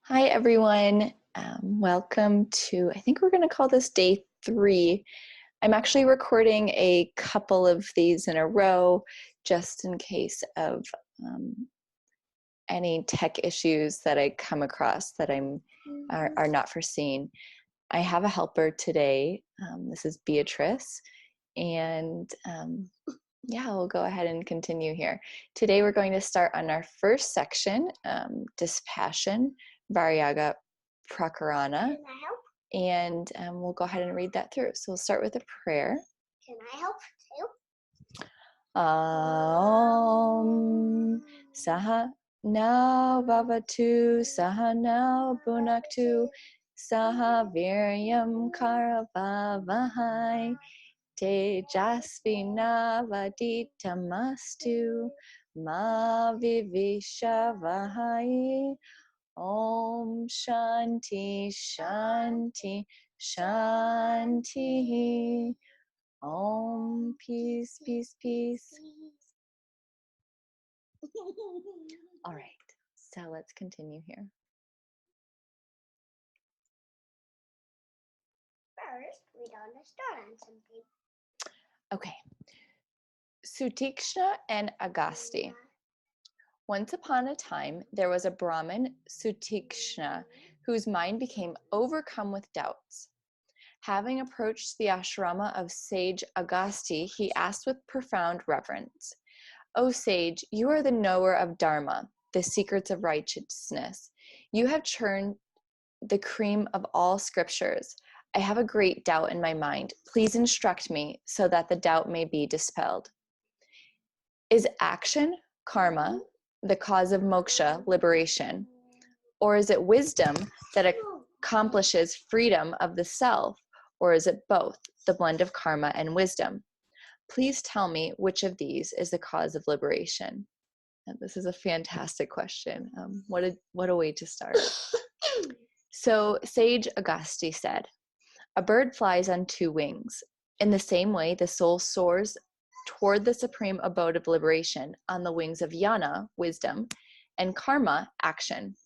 Hi, everyone. Welcome to, I think we're going to call this day 3. I'm actually recording a couple of these in a row just in case of any tech issues that I come across that are not foreseen. I have a helper today. This is Beatrice. And yeah, we'll go ahead and continue here. Today we're going to start on our first section, Dispassion, Varyaga Prakarana. Can I help? And we'll go ahead and read that through. So we'll start with a prayer. Can I help too? Aum Saha Now Bhavatu Saha Now Bhunaktu Saha Viryam Karavavahai Tejasvinavaditamastu Ma Vivishavahai. Om Shanti Shanti Shanti. Om peace, peace, peace. All right, so let's continue here. First, we don't start on something. Okay. Sutikshna and Agasti. Once upon a time, there was a Brahmin, Sutikshna, whose mind became overcome with doubts. Having approached the ashrama of sage Agasti, he asked with profound reverence, "O sage, you are the knower of Dharma, the secrets of righteousness. You have churned the cream of all scriptures. I have a great doubt in my mind. Please instruct me so that the doubt may be dispelled. Is action, karma, the cause of moksha, liberation? Or is it wisdom that accomplishes freedom of the self? Or is it both, the blend of karma and wisdom? Please tell me which of these is the cause of liberation." And this is a fantastic question. What a way to start. So Sage Agasti said, "A bird flies on 2 wings. In the same way, the soul soars toward the supreme abode of liberation on the wings of jnana, wisdom, and karma, action.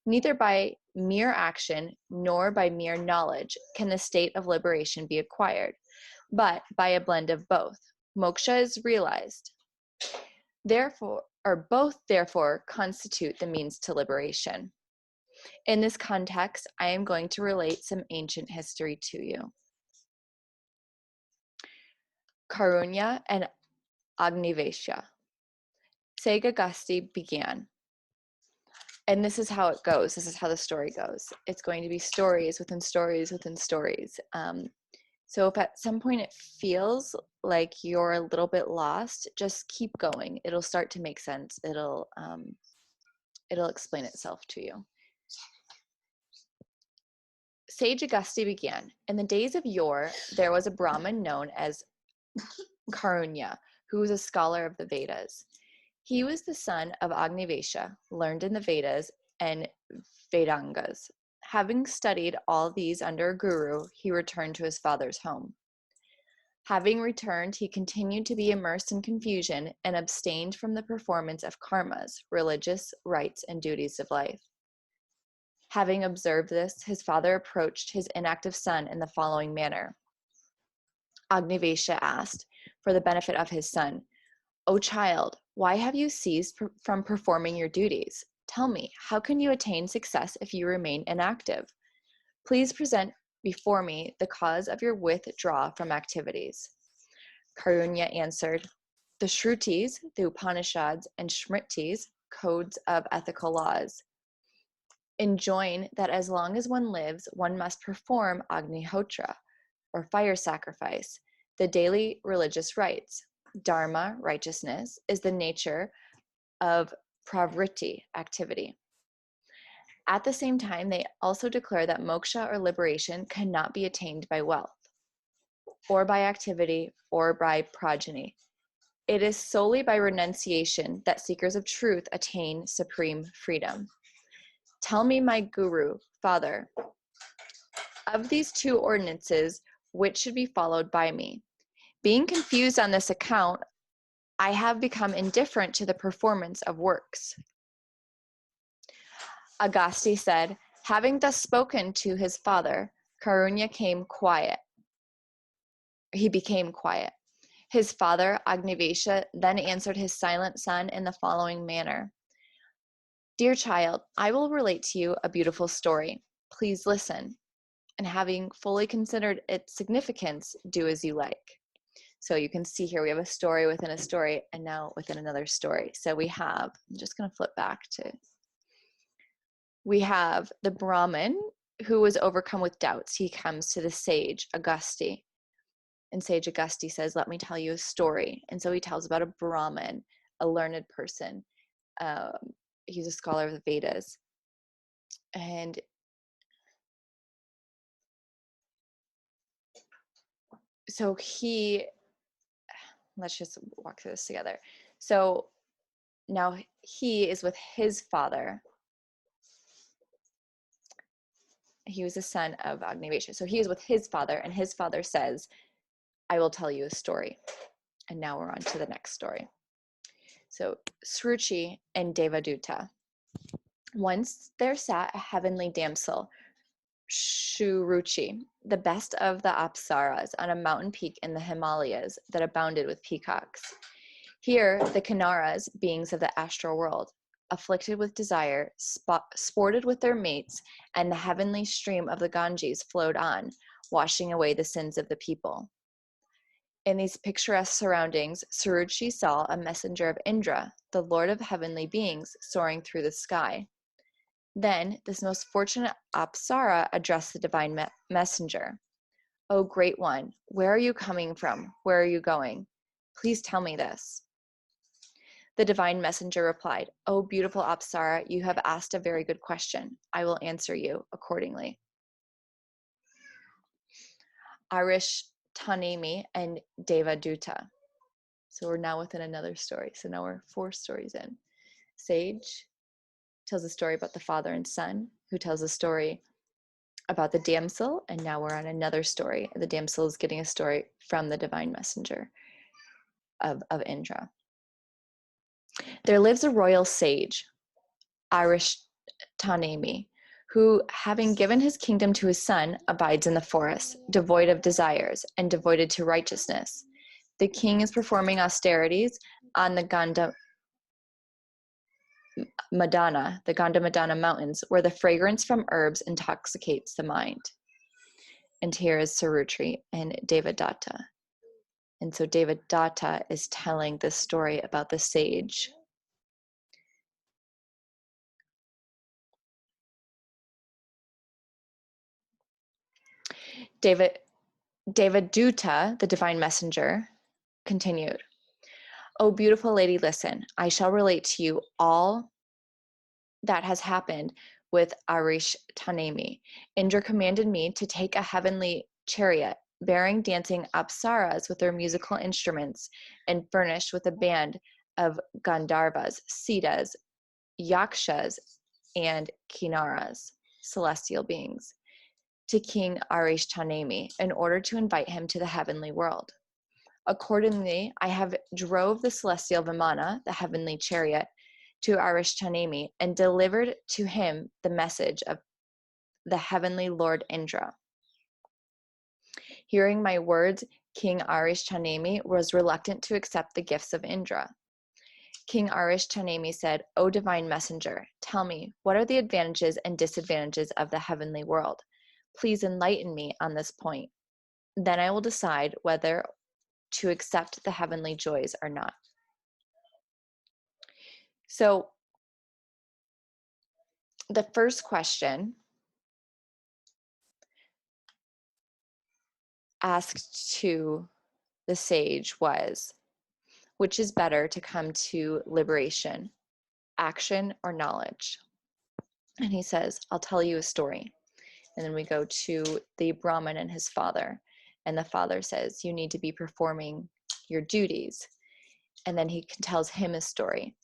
Neither by mere action nor by mere knowledge can the state of liberation be acquired, but by a blend of both. Moksha is realized. Both therefore constitute the means to liberation." In this context, I am going to relate some ancient history to you. Karunya and Agnivesha. Sage Agasti began. And this is how it goes. This is how the story goes. It's going to be stories within stories within stories. So if at some point it feels like you're a little bit lost, just keep going. It'll start to make sense. It'll explain itself to you. Sage Agasti began. In the days of yore, there was a Brahmin known as Karunya, who was a scholar of the Vedas. He was the son of Agnivesha, learned in the Vedas and Vedangas. Having studied all these under a guru, he returned to his father's home. Having returned, he continued to be immersed in confusion and abstained from the performance of karmas, religious rites, and duties of life. Having observed this, his father approached his inactive son in the following manner. Agnivesha asked, for the benefit of his son, "O child, why have you ceased from performing your duties? Tell me, how can you attain success if you remain inactive? Please present before me the cause of your withdrawal from activities." Karunya answered, "The Shrutis, the Upanishads, and Smritis, codes of ethical laws, enjoin that as long as one lives, one must perform Agnihotra, or fire sacrifice, the daily religious rites. Dharma, righteousness, is the nature of pravritti, activity. At the same time, they also declare that moksha or liberation cannot be attained by wealth, or by activity, or by progeny. It is solely by renunciation that seekers of truth attain supreme freedom. Tell me, my guru, father, of these 2 ordinances, which should be followed by me? Being confused on this account, I have become indifferent to the performance of works." Agasti said, having thus spoken to his father, Karunya became quiet. His father, Agnivesha, then answered his silent son in the following manner. Dear child, I will relate to you a beautiful story. Please listen, and having fully considered its significance, do as you like. So you can see here we have a story within a story, and now within another story. So we have, I'm just going to flip back to, we have the Brahmin who was overcome with doubts. He comes to the sage, Agasti. And Sage Agasti says, let me tell you a story. And so he tells about a Brahmin, a learned person. He's a scholar of the Vedas. And so let's just walk through this together. So now he is with his father. He was the son of Agnivesha. So he is with his father, and his father says, I will tell you a story. And now we're on to the next story. So Sruchi and Devaduta. Once there sat a heavenly damsel, Shuruchi, the best of the Apsaras, on a mountain peak in the Himalayas that abounded with peacocks. Here, the Kinnaras, beings of the astral world, afflicted with desire, sported with their mates, and the heavenly stream of the Ganges flowed on, washing away the sins of the people. In these picturesque surroundings, Suruchi saw a messenger of Indra, the lord of heavenly beings, soaring through the sky. Then this most fortunate Apsara addressed the divine messenger. O great one, where are you coming from? Where are you going? Please tell me this. The divine messenger replied, O beautiful Apsara, you have asked a very good question. I will answer you accordingly. Arish, Tanimi, and Devaduta. So we're now within another story. So now we're 4 stories in. Sage tells a story about the father and son, who tells a story about the damsel, and now we're on another story. The damsel is getting a story from the divine messenger of Indra. There lives a royal sage, Arishtanemi, who, having given his kingdom to his son, abides in the forest, devoid of desires and devoted to righteousness. The king is performing austerities on the Gandha Madana mountains, where the fragrance from herbs intoxicates the mind. And here is Sarutri and Devadatta. And so Devadatta is telling this story about the sage. Devaduta, the divine messenger, continued, O beautiful lady, listen. I shall relate to you all that has happened with Arish Tanemi. Indra commanded me to take a heavenly chariot bearing dancing apsaras with their musical instruments and furnished with a band of Gandharvas, Siddhas, Yakshas, and Kinnaras, celestial beings, to King Arishtanemi in order to invite him to the heavenly world. Accordingly, I have drove the celestial Vimana, the heavenly chariot, to Arishtanemi and delivered to him the message of the heavenly Lord Indra. Hearing my words, King Arishtanemi was reluctant to accept the gifts of Indra. King Arishtanemi said, O divine messenger, tell me, what are the advantages and disadvantages of the heavenly world? Please enlighten me on this point. Then I will decide whether to accept the heavenly joys or not. So the first question asked to the sage was, which is better to come to liberation, action or knowledge? And he says, I'll tell you a story. And then we go to the Brahmin and his father. And the father says, you need to be performing your duties. And then he tells him a story.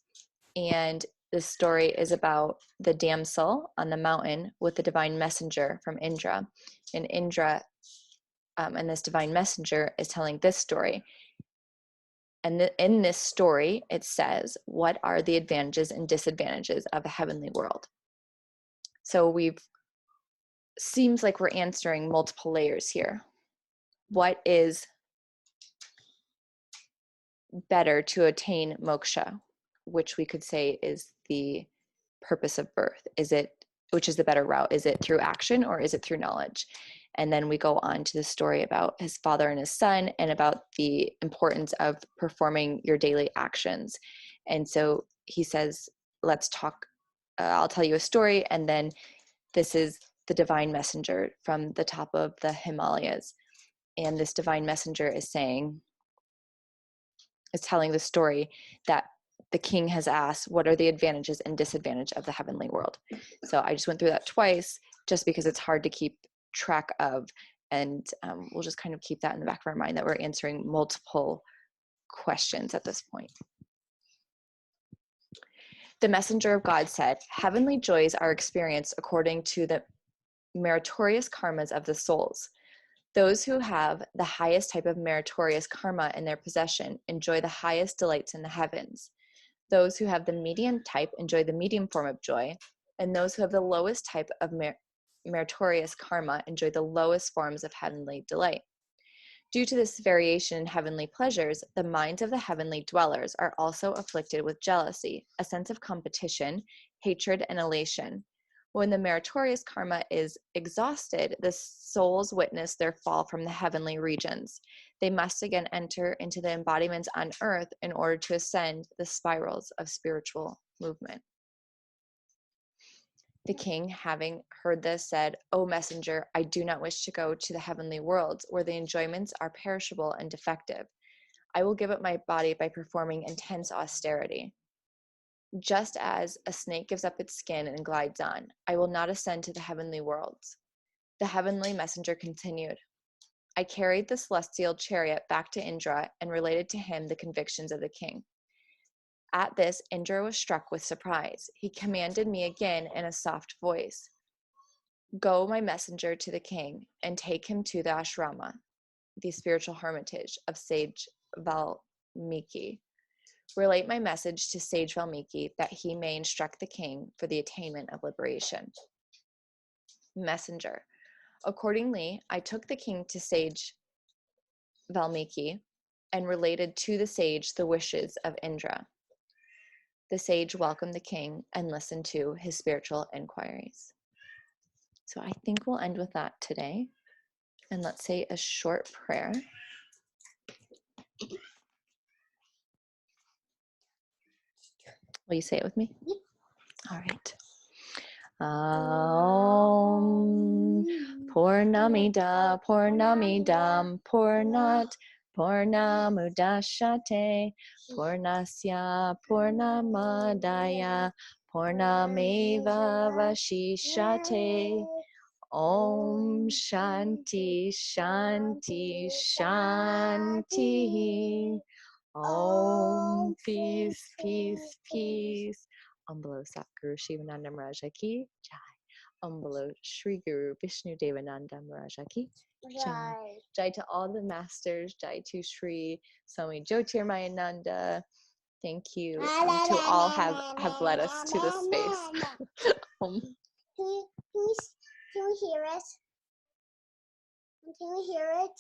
And the story is about the damsel on the mountain with the divine messenger from Indra. And Indra and this divine messenger is telling this story. And in this story, it says, what are the advantages and disadvantages of the heavenly world? So seems like we're answering multiple layers here. What is better to attain moksha, which we could say is the purpose of birth? Which is the better route? Is it through action or is it through knowledge? And then we go on to the story about his father and his son and about the importance of performing your daily actions. And so he says, let's talk, I'll tell you a story, and then this is the divine messenger from the top of the Himalayas. And this divine messenger is telling the story that the king has asked, what are the advantages and disadvantages of the heavenly world? So I just went through that twice just because it's hard to keep track of. And we'll just kind of keep that in the back of our mind that we're answering multiple questions at this point. The messenger of God said, heavenly joys are experienced according to the meritorious karmas of the souls. Those who have the highest type of meritorious karma in their possession enjoy the highest delights in the heavens. Those who have the medium type enjoy the medium form of joy, and those who have the lowest type of meritorious karma enjoy the lowest forms of heavenly delight. Due to this variation in heavenly pleasures, the minds of the heavenly dwellers are also afflicted with jealousy, a sense of competition, hatred, and elation. When the meritorious karma is exhausted, the souls witness their fall from the heavenly regions. They must again enter into the embodiments on earth in order to ascend the spirals of spiritual movement. The king, having heard this, said, O messenger, I do not wish to go to the heavenly worlds, where the enjoyments are perishable and defective. I will give up my body by performing intense austerity. Just as a snake gives up its skin and glides on, I will not ascend to the heavenly worlds. The heavenly messenger continued, I carried the celestial chariot back to Indra and related to him the convictions of the king. At this, Indra was struck with surprise. He commanded me again in a soft voice, Go, my messenger, to the king, and take him to the ashrama, the spiritual hermitage of sage Valmiki. Relate my message to sage Valmiki that he may instruct the king for the attainment of liberation. Messenger. Accordingly, I took the king to sage Valmiki and related to the sage the wishes of Indra. The sage welcomed the king and listened to his spiritual inquiries. So I think we'll end with that today. And let's say a short prayer. Will you say it with me? Yep. All right. Aum Purnamida Purnamidam Purnat Purnamudashate Purnasya Purnamadaya Purnameva Vashishate. Om Shanti Shanti Shanti. Om peace peace peace. Bolo Satguru Shivananda Maharaja ki jai. Bolo Shri Guru Vishnu Devananda Maharaja ki jai. Jai to all the masters. Jai to Shri Swami Jyotirmayananda. Thank you to all have led us to this space. Can we hear it? Can we hear it?